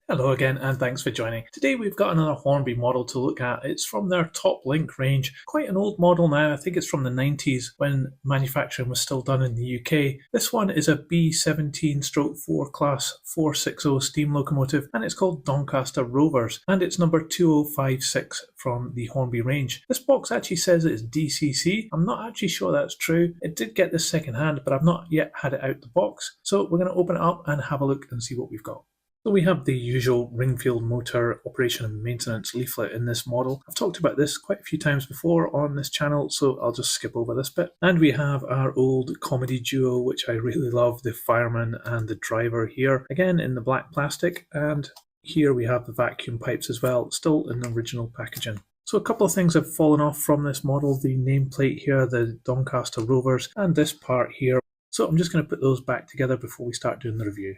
Hello again and thanks for joining. Today we've got another Hornby model to look at. It's from their Top Link range. Quite an old model now. I think it's from the 90s when manufacturing was still done in the UK. This one is a B17/4 Class 460 steam locomotive and it's called Doncaster Rovers and it's number 2056 from the Hornby range. This box actually says it's DCC. I'm not actually sure that's true. It did get this second hand but I've not yet had it out the box. So we're going to open it up and have a look and see what we've got. So we have the usual Ringfield motor operation and maintenance leaflet in this model. I've talked about this quite a few times before on this channel, so I'll just skip over this bit. And we have our old comedy duo, which I really love, the fireman and the driver here, again in the black plastic. And here we have the vacuum pipes as well, still in the original packaging. So a couple of things have fallen off from this model, the nameplate here, the Doncaster Rovers, and this part here. So I'm just going to put those back together before we start doing the review.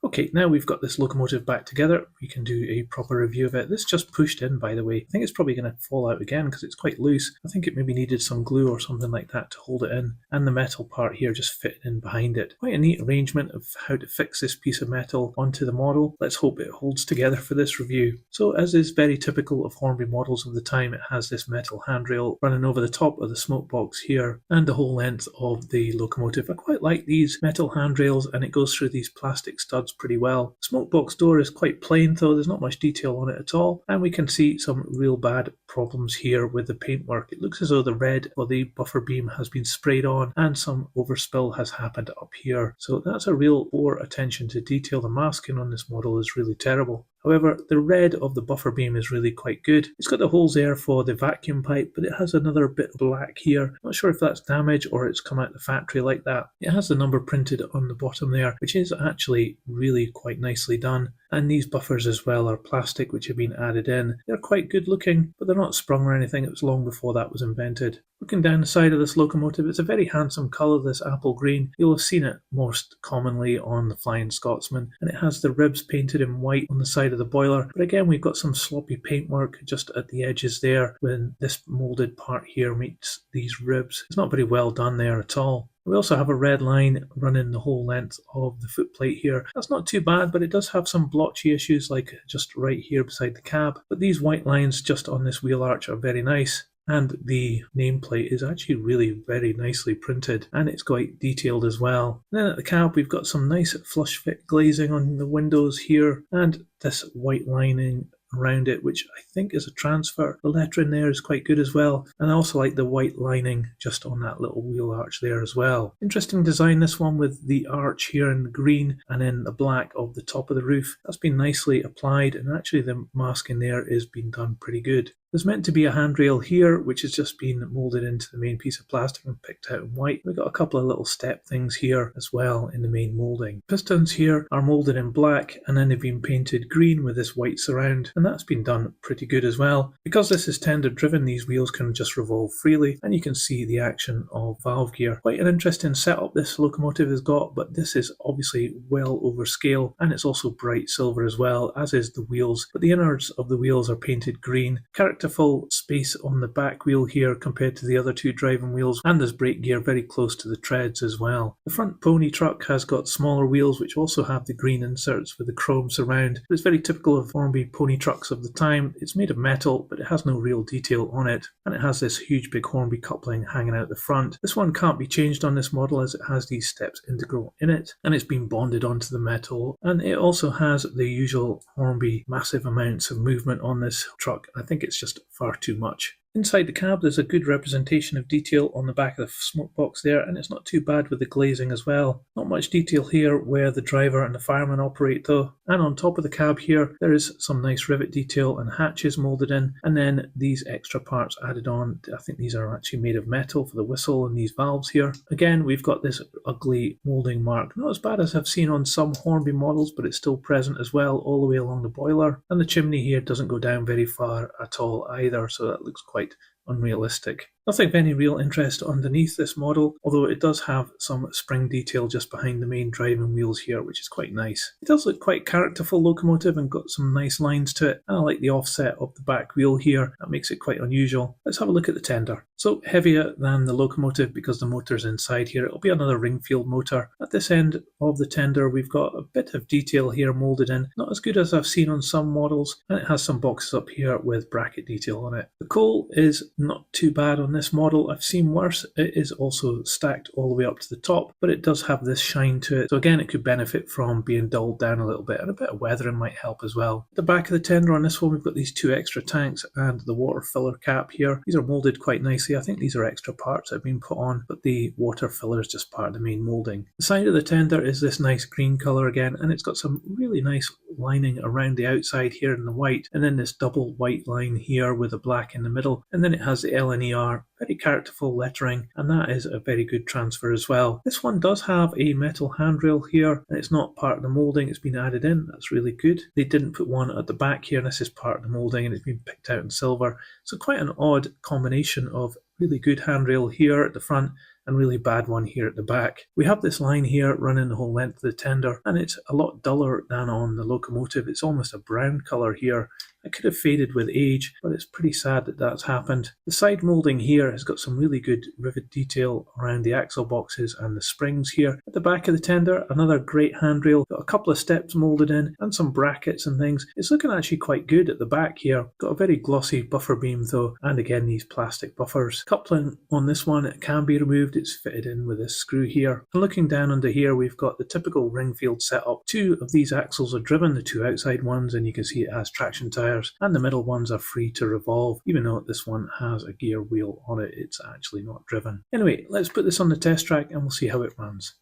Okay, now we've got this locomotive back together, we can do a proper review of it. This just pushed in, by the way. I think it's probably going to fall out again because it's quite loose. I think it maybe needed some glue or something like that to hold it in. And the metal part here just fit in behind it. Quite a neat arrangement of how to fix this piece of metal onto the model. Let's hope it holds together for this review. So as is very typical of Hornby models of the time, it has this metal handrail running over the top of the smoke box here and the whole length of the locomotive. I quite like these metal handrails and it goes through these plastic studs pretty well. The smoke box door is quite plain though, there's not much detail on it at all, and we can see some real bad problems here with the paintwork. It looks as though the red or the buffer beam has been sprayed on and some overspill has happened up here. So that's a real poor attention to detail. The masking on this model is really terrible. However, the red of the buffer beam is really quite good. It's got the holes there for the vacuum pipe, but it has another bit of black here. Not sure if that's damage or it's come out the factory like that. It has the number printed on the bottom there, which is actually really quite nicely done. And these buffers as well are plastic, which have been added in. They're quite good looking, but they're not sprung or anything. It was long before that was invented. Looking down the side of this locomotive, it's a very handsome colour, this apple green. You'll have seen it most commonly on the Flying Scotsman, and it has the ribs painted in white on the side of the boiler. But again, we've got some sloppy paintwork just at the edges there when this moulded part here meets these ribs. It's not very well done there at all. We also have a red line running the whole length of the footplate here. That's not too bad, but it does have some blotchy issues like just right here beside the cab. But these white lines just on this wheel arch are very nice. And the nameplate is actually really very nicely printed and it's quite detailed as well. And then at the cab we've got some nice flush fit glazing on the windows here and this white lining around it, which I think is a transfer. The lettering there is quite good as well, and I also like the white lining just on that little wheel arch there as well. Interesting design, this one, with the arch here in the green and then the black of the top of the roof. That's been nicely applied, and actually the masking there is being done pretty good. There's meant to be a handrail here, which has just been moulded into the main piece of plastic and picked out in white. We've got a couple of little step things here as well in the main moulding. Pistons here are moulded in black and then they've been painted green with this white surround, and that's been done pretty good as well. Because this is tender driven, these wheels can just revolve freely and you can see the action of valve gear. Quite an interesting setup this locomotive has got, but this is obviously well over scale and it's also bright silver as well, as is the wheels, but the innards of the wheels are painted green. Full space on the back wheel here compared to the other two driving wheels, and there's brake gear very close to the treads as well. The front pony truck has got smaller wheels which also have the green inserts with the chrome surround. It's very typical of Hornby pony trucks of the time. It's made of metal but it has no real detail on it, and it has this huge big Hornby coupling hanging out the front. This one can't be changed on this model as it has these steps integral in it and it's been bonded onto the metal, and it also has the usual Hornby massive amounts of movement on this truck. I think it's just far too much. Inside the cab there's a good representation of detail on the back of the smoke box there, and it's not too bad with the glazing as well. Not much detail here where the driver and the fireman operate though. And on top of the cab here there is some nice rivet detail and hatches moulded in, and then these extra parts added on. I think these are actually made of metal for the whistle and these valves here. Again, we've got this ugly moulding mark, not as bad as I've seen on some Hornby models, but it's still present as well all the way along the boiler. And the chimney here doesn't go down very far at all either, so that looks quite unrealistic. Nothing of any real interest underneath this model, although it does have some spring detail just behind the main driving wheels here, which is quite nice. It does look quite characterful locomotive and got some nice lines to it, and I like the offset of the back wheel here. That makes it quite unusual. Let's have a look at the tender. So heavier than the locomotive because the motor's inside here. It'll be another Ringfield motor. At this end of the tender we've got a bit of detail here moulded in, not as good as I've seen on some models, and it has some boxes up here with bracket detail on it. The coal is not too bad on this model. I've seen worse. It is also stacked all the way up to the top, but it does have this shine to it. So again, it could benefit from being dulled down a little bit, and a bit of weathering might help as well. At the back of the tender on this one, we've got these two extra tanks and the water filler cap here. These are moulded quite nicely. I think these are extra parts that have been put on, but the water filler is just part of the main moulding. The side of the tender is this nice green colour again, and it's got some really nice lining around the outside here in the white, and then this double white line here with a black in the middle, and then it has the LNER, very characterful lettering, and that is a very good transfer as well. This one does have a metal handrail here, and it's not part of the moulding, it's been added in. That's really good. They didn't put one at the back here, and this is part of the moulding, and it's been picked out in silver. So quite an odd combination of really good handrail here at the front and really bad one here at the back. We have this line here running the whole length of the tender, and it's a lot duller than on the locomotive. It's almost a brown colour here. It could have faded with age, but it's pretty sad that that's happened. The side moulding here has got some really good rivet detail around the axle boxes and the springs here. At the back of the tender, another great handrail, got a couple of steps moulded in and some brackets and things. It's looking actually quite good at the back here. Got a very glossy buffer beam though, and again these plastic buffers. Coupling on this one, it can be removed. It's fitted in with this screw here. And looking down under here, we've got the typical Ringfield setup. Two of these axles are driven, the two outside ones, and you can see it has traction tires, and the middle ones are free to revolve. Even though this one has a gear wheel on it, it's actually not driven. Anyway, let's put this on the test track and we'll see how it runs.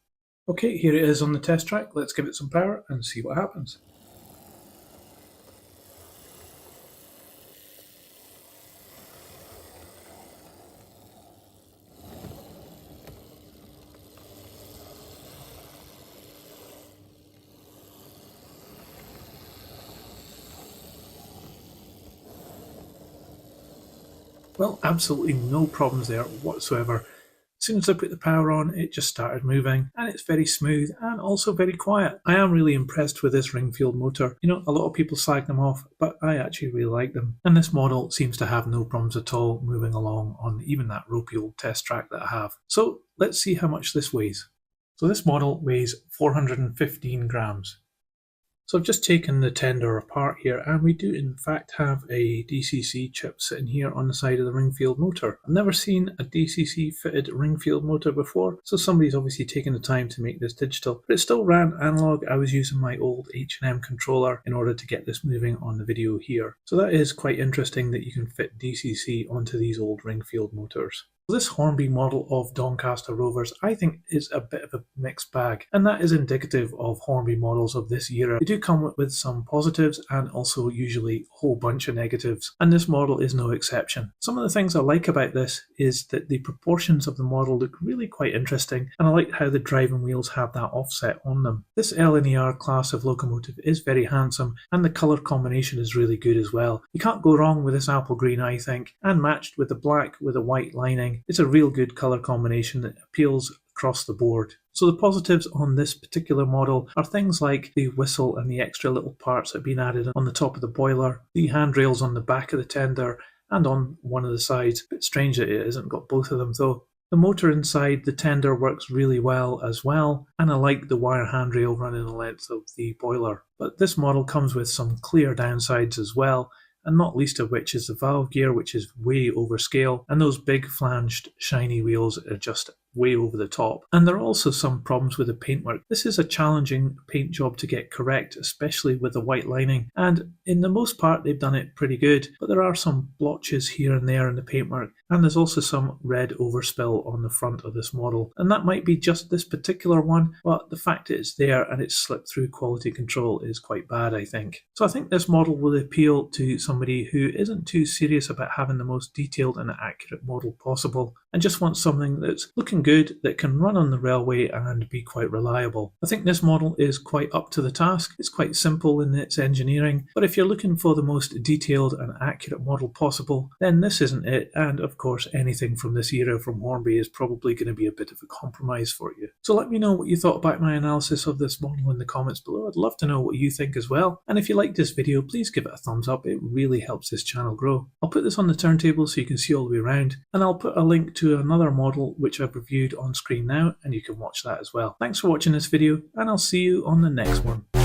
Okay, here it is on the test track. Let's give it some power and see what happens. Well, absolutely no problems there whatsoever. As soon as I put the power on, it just started moving, and it's very smooth and also very quiet. I am really impressed with this Ringfield motor. You know, a lot of people slag them off, but I actually really like them. And this model seems to have no problems at all moving along on even that ropey old test track that I have. So let's see how much this weighs. So this model weighs 415 grams. So I've just taken the tender apart here, and we do in fact have a DCC chip sitting here on the side of the Ringfield motor. I've never seen a DCC fitted Ringfield motor before, so somebody's obviously taken the time to make this digital, but it still ran analog. I was using my old H&M controller in order to get this moving on the video here. So that is quite interesting that you can fit DCC onto these old Ringfield motors. This Hornby model of Doncaster Rovers, I think, is a bit of a mixed bag, and that is indicative of Hornby models of this era. They do come with some positives and also usually a whole bunch of negatives, and this model is no exception. Some of the things I like about this is that the proportions of the model look really quite interesting, and I like how the driving wheels have that offset on them. This LNER class of locomotive is very handsome, and the colour combination is really good as well. You can't go wrong with this apple green, I think, and matched with the black with a white lining. It's a real good colour combination that appeals across the board. So the positives on this particular model are things like the whistle and the extra little parts that have been added on the top of the boiler, the handrails on the back of the tender and on one of the sides. A bit strange that it hasn't got both of them though. The motor inside the tender works really well as well, and I like the wire handrail running the length of the boiler. But this model comes with some clear downsides as well, and not least of which is the valve gear, which is way over scale, and those big flanged shiny wheels are just way over the top. And there are also some problems with the paintwork. This is a challenging paint job to get correct, especially with the white lining, and in the most part they've done it pretty good, but there are some blotches here and there in the paintwork, and there's also some red overspill on the front of this model, and that might be just this particular one, but the fact that it's there and it's slipped through quality control is quite bad, I think. So I think this model will appeal to somebody who isn't too serious about having the most detailed and accurate model possible, and just wants something that's looking good, that can run on the railway and be quite reliable. I think this model is quite up to the task. It's quite simple in its engineering, but if you're looking for the most detailed and accurate model possible, then this isn't it. And of of course anything from this era from Hornby is probably going to be a bit of a compromise for you. So let me know what you thought about my analysis of this model in the comments below. I'd love to know what you think as well. And if you liked this video, please give it a thumbs up. It really helps this channel grow. I'll put this on the turntable so you can see all the way around, and I'll put a link to another model which I've reviewed on screen now, and you can watch that as well. Thanks for watching this video, and I'll see you on the next one.